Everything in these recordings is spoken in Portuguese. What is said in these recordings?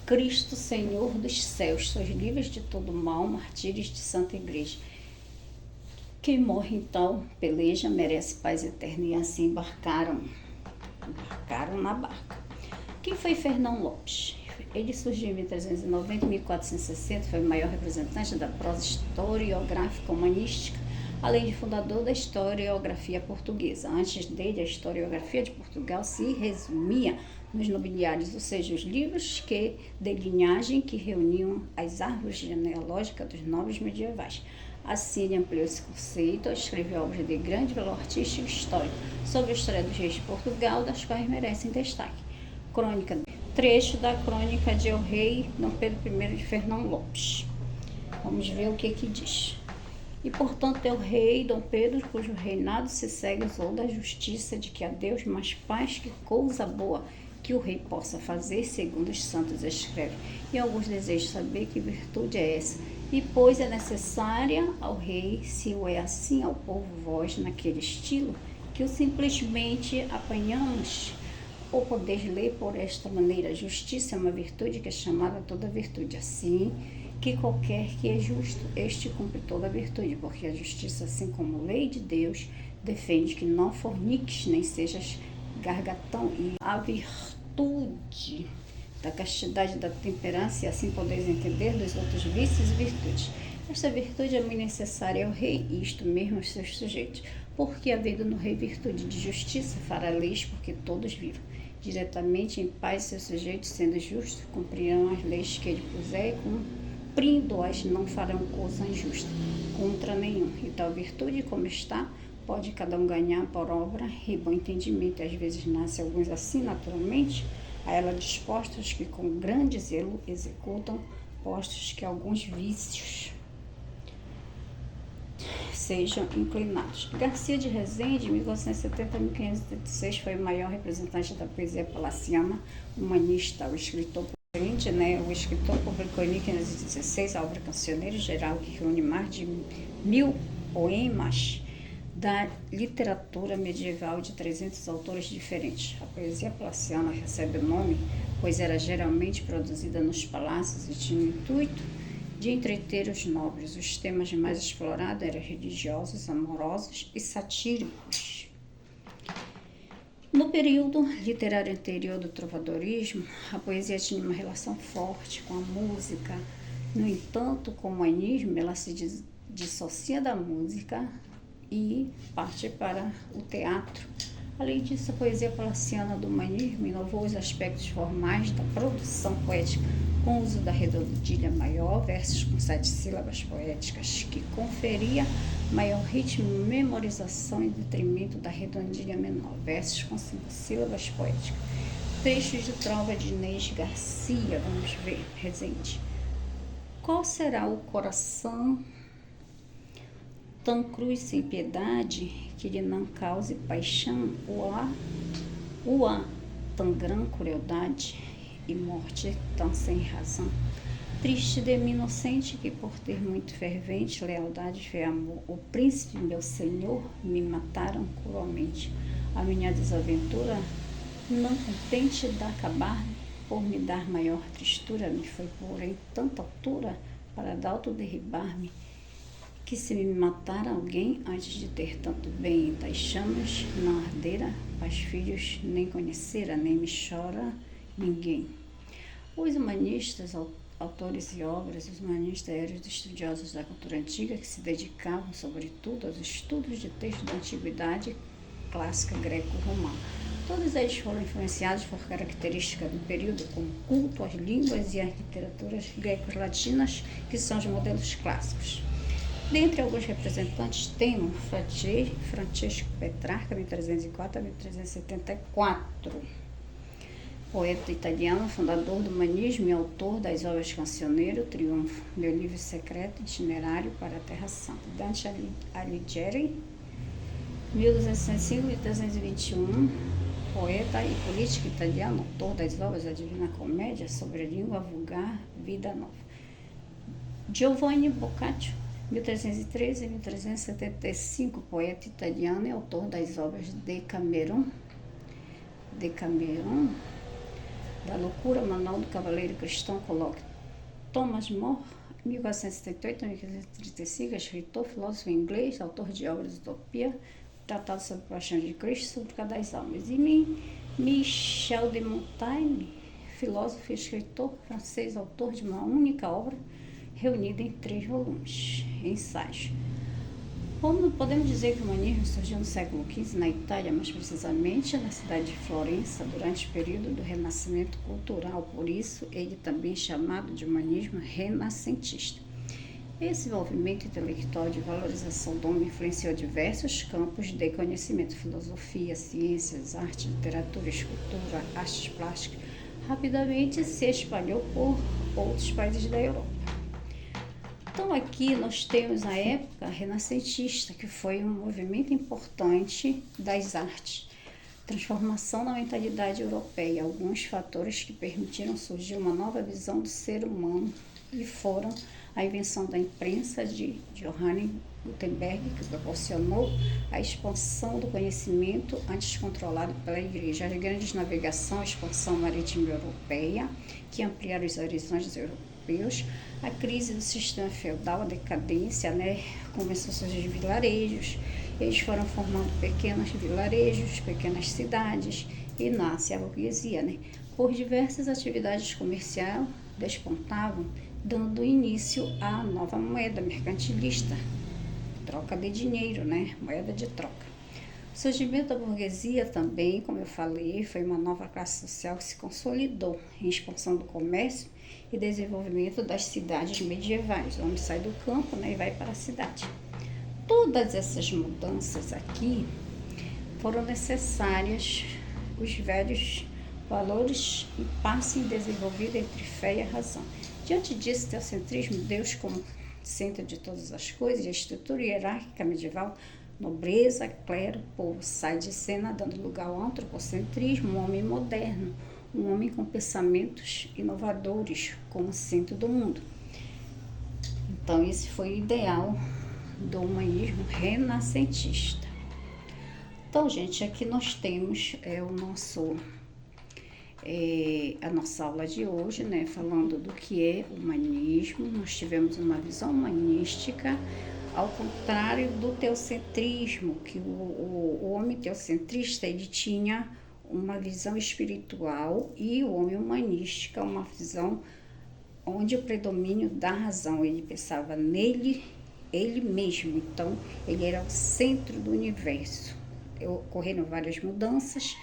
Cristo, Senhor dos céus, sois livres de todo mal, martírios de Santa Igreja. Quem morre então, peleja, merece paz eterna. E assim embarcaram na barca. Quem foi Fernão Lopes? Ele surgiu em 1390 e 1460, foi o maior representante da prosa historiográfica humanística, além de fundador da historiografia portuguesa. Antes dele, a historiografia de Portugal se resumia nos nobiliários, ou seja, os livros de linhagem que reuniam as árvores genealógicas dos nobres medievais. Assim, ele ampliou esse conceito, escreveu obras de grande valor artístico e histórico sobre a história dos reis de Portugal, das quais merecem destaque. Trecho da crônica de El Rei Dom Pedro I de Fernão Lopes. Vamos ver o que diz. E, portanto, é o rei Dom Pedro, cujo reinado se segue usou da justiça, de que a Deus mais paz que coisa boa que o rei possa fazer, segundo os santos escrevem. E alguns desejam saber que virtude é essa. E, pois, é necessária ao rei, se o é assim ao povo vós, naquele estilo, que o simplesmente apanhamos, ou podeis ler por esta maneira: justiça é uma virtude que é chamada toda virtude. Assim, que qualquer que é justo, este cumpre toda a virtude, porque a justiça, assim como lei de Deus, defende que não forniques, nem sejas gargatão, e a virtude da castidade e da temperança, e assim podeis entender dos outros vícios e virtudes. Esta virtude é muito necessária ao rei, e isto mesmo aos seus sujeitos, porque havendo no rei virtude de justiça, fará leis porque todos vivam diretamente em paz, seus sujeitos, sendo justos, cumprirão as leis que ele puser, cumprindo-as, não farão coisa injusta contra nenhum. E tal virtude, como está, pode cada um ganhar por obra e bom entendimento. E às vezes nasce alguns assim naturalmente, a ela dispostos, que com grande zelo executam, postos que alguns vícios sejam inclinados. Garcia de Rezende, 1470 a 1586, foi o maior representante da poesia palaciana, humanista. O escritor publicou em 1516 a obra Cancioneiro Geral, que reúne mais de 1000 poemas da literatura medieval de 300 autores diferentes. A poesia palaciana recebe o nome, pois era geralmente produzida nos palácios e tinha o intuito de entreter os nobres. Os temas mais explorados eram religiosos, amorosos e satíricos. No período literário anterior do trovadorismo, a poesia tinha uma relação forte com a música. No entanto, com o humanismo, ela se dissocia da música e parte para o teatro. Além disso, a poesia palaciana do humanismo inovou os aspectos formais da produção poética, com o uso da redondilha maior, versos com 7 sílabas poéticas, que conferia maior ritmo e memorização em detrimento da redondilha menor, versos com 5 sílabas poéticas. Trechos de trova de Inês Garcia, vamos ver, Rezende. Qual será o coração tão cruz sem piedade, que lhe não cause paixão, ou há tão grã crueldade, e morte tão sem razão? Triste de mim inocente, que por ter muito fervente lealdade, fé e amor, o príncipe meu senhor me mataram cruelmente. A minha desaventura, não contente de acabar, por me dar maior tristura, me foi porém tanta altura para de alto derribar-me, que se me matara alguém antes de ter tanto bem, das chamas não ardera, pais filhos nem conhecera, nem me chora ninguém. Os humanistas, autores e obras, os humanistas eram os estudiosos da cultura antiga, que se dedicavam, sobretudo, aos estudos de textos da antiguidade clássica greco-romana. Todos eles foram influenciados por características do período, como culto às línguas e às literaturas greco-latinas, que são os modelos clássicos. Dentre alguns representantes, temos Francesco Petrarca, 1304 a 1374, poeta italiano, fundador do humanismo e autor das obras Cancioneiro, Triunfo, Meu Livro Secreto, Itinerário para a Terra Santa. Dante Alighieri, 1205 a 1321, poeta e político italiano, autor das obras A Divina Comédia, Sobre a Língua Vulgar, Vida Nova. Giovanni Boccaccio, 1313 a 1375, poeta italiano e autor das obras Decameron, da loucura, Manual do Cavaleiro Cristão, coloca Thomas More, 1478 a 1535, escritor, filósofo inglês, autor de obras de utopia, tratado sobre a paixão de Cristo, sobre cada das almas. E Michel de Montaigne, filósofo e escritor francês, autor de uma única obra, reunida em 3 volumes, ensaios. Podemos dizer que o humanismo surgiu no século XV na Itália, mais precisamente na cidade de Florença, durante o período do Renascimento cultural. Por isso, ele também é chamado de humanismo renascentista. Esse movimento intelectual de valorização do homem influenciou diversos campos de conhecimento: filosofia, ciências, arte, literatura, escultura, artes plásticas. Rapidamente se espalhou por outros países da Europa. Então aqui nós temos a época renascentista, que foi um movimento importante das artes, transformação na mentalidade europeia, alguns fatores que permitiram surgir uma nova visão do ser humano e foram a invenção da imprensa de Johannes Gutenberg, que proporcionou a expansão do conhecimento antes controlado pela Igreja, as grandes navegação, a expansão marítima europeia, que ampliaram os horizontes europeus, a crise do sistema feudal, a decadência, começou a surgir vilarejos, eles foram formando pequenos vilarejos, pequenas cidades, e nasce a burguesia, Por diversas atividades comerciais despontavam, dando início à nova moeda mercantilista, troca de dinheiro, moeda de troca. O surgimento da burguesia também, como eu falei, foi uma nova classe social que se consolidou em expansão do comércio e desenvolvimento das cidades medievais. O homem sai do campo, e vai para a cidade. Todas essas mudanças aqui foram necessárias, os velhos valores e passem desenvolvido entre fé e a razão. Diante disso, o teocentrismo, Deus como centro de todas as coisas, e a estrutura hierárquica medieval, nobreza, clero, povo, sai de cena, dando lugar ao antropocentrismo, um homem moderno, um homem com pensamentos inovadores, como centro do mundo. Então, esse foi o ideal do humanismo renascentista. Então, gente, aqui nós temos a nossa aula de hoje, falando do que é humanismo. Nós tivemos uma visão humanística, ao contrário do teocentrismo, que o homem teocentrista, ele tinha uma visão espiritual, e o homem humanística, uma visão onde o predomínio da razão, ele pensava nele, ele mesmo, então ele era o centro do universo. Ocorreram várias mudanças.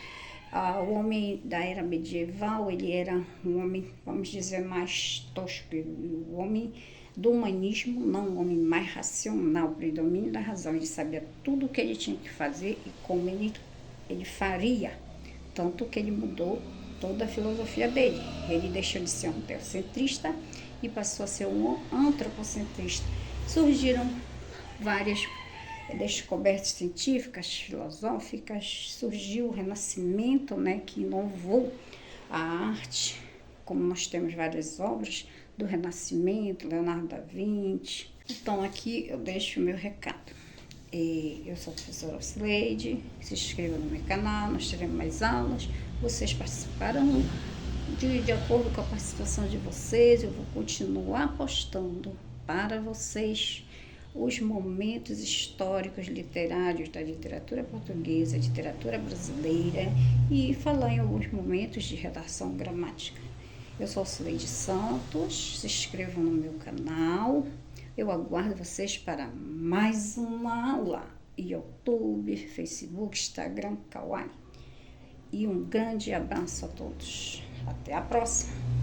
O homem da era medieval, ele era um homem, vamos dizer, mais tosco. O homem do humanismo, não, um homem mais racional, predomínio da razão. Ele sabia tudo o que ele tinha que fazer e como ele faria. Tanto que ele mudou toda a filosofia dele. Ele deixou de ser um teocentrista e passou a ser um antropocentrista. Surgiram várias descobertas científicas, filosóficas, surgiu o Renascimento, que inovou a arte, como nós temos várias obras do Renascimento, Leonardo da Vinci. Então aqui eu deixo o meu recado. Eu sou a professora Ocileide, se inscreva no meu canal, nós teremos mais aulas, vocês participarão. De acordo com a participação de vocês, eu vou continuar postando para vocês os momentos históricos literários da literatura portuguesa, literatura brasileira, e falar em alguns momentos de redação gramática. Eu sou Ocileide Santos, se inscrevam no meu canal. Eu aguardo vocês para mais uma aula. YouTube, Facebook, Instagram, Kawaii. E um grande abraço a todos. Até a próxima!